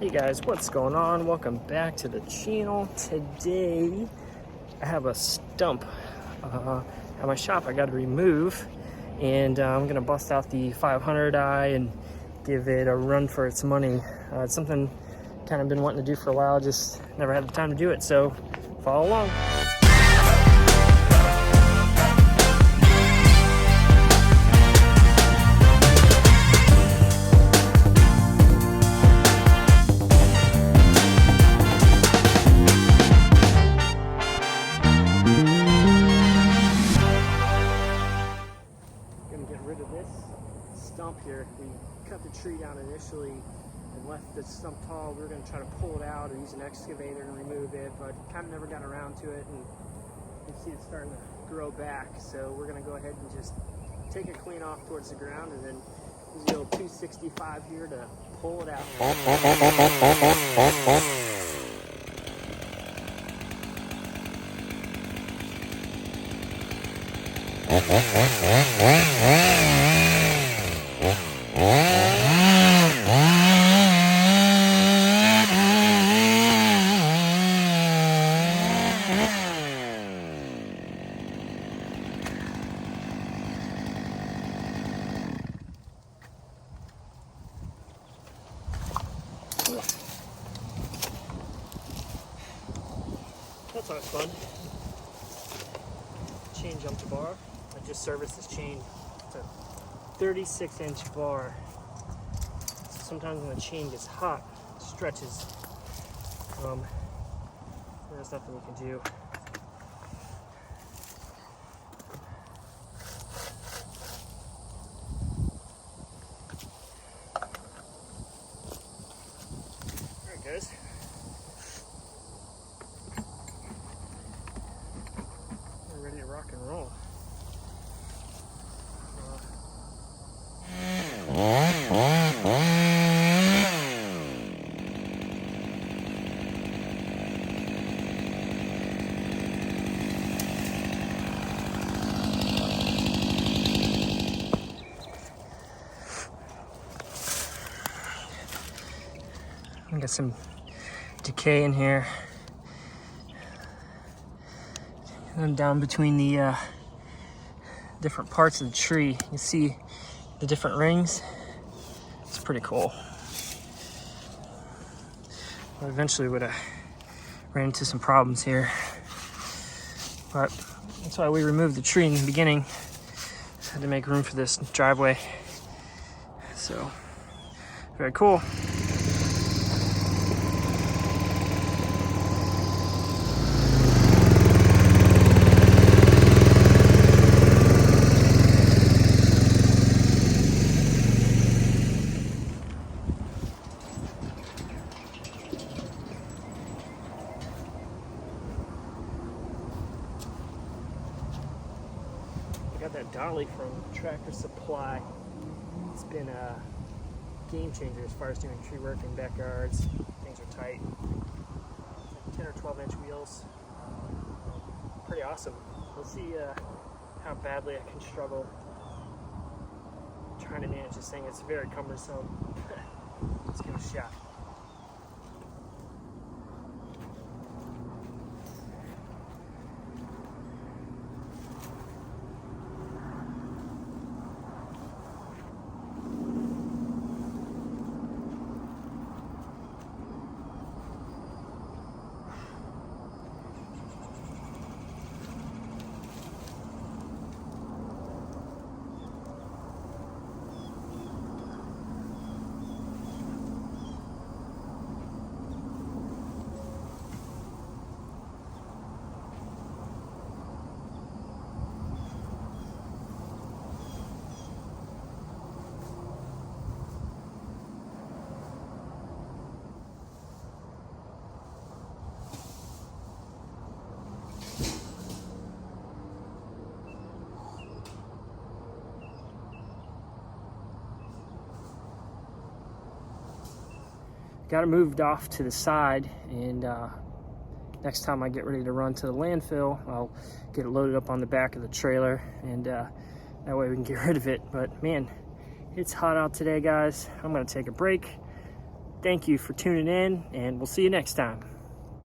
Hey guys, what's going on? Welcome back to the channel. Today I have a stump at my shop I got to remove, and I'm gonna bust out the 500i and give it a run for its money. It's something kind of been wanting to do for a while, just never had the time to do it, so follow along. Stump here. We cut the tree down initially and left the stump tall. We were going to try to pull it out or use an excavator and remove it, but kind of never got around to it, and you can see it's starting to grow back. So we're going to go ahead and just take it clean off towards the ground, and then use the old 265 here to pull it out. That's always fun. Chain jump to bar. I just serviced this chain. It's a 36-inch bar. So sometimes when the chain gets hot, it stretches. There's nothing you can do. There it goes. We're ready to rock and roll. I got some decay in here, and down between the different parts of the tree. You can see the different rings. It's pretty cool. I eventually would have ran into some problems here, but that's why we removed the tree in the beginning. Had to make room for this driveway. So very cool. Got that Dolly from Tractor Supply. It's been a game changer as far as doing tree work in backyards. Things are tight. It's like 10 or 12-inch wheels. Pretty awesome. We'll see how badly I can struggle trying to manage this thing. It's very cumbersome. Let's give it a shot. Got it moved off to the side, and next time I get ready to run to the landfill, I'll get it loaded up on the back of the trailer, and that way we can get rid of it. But man, it's hot out today, guys. I'm gonna take a break, Thank you for tuning in, and we'll see you next time.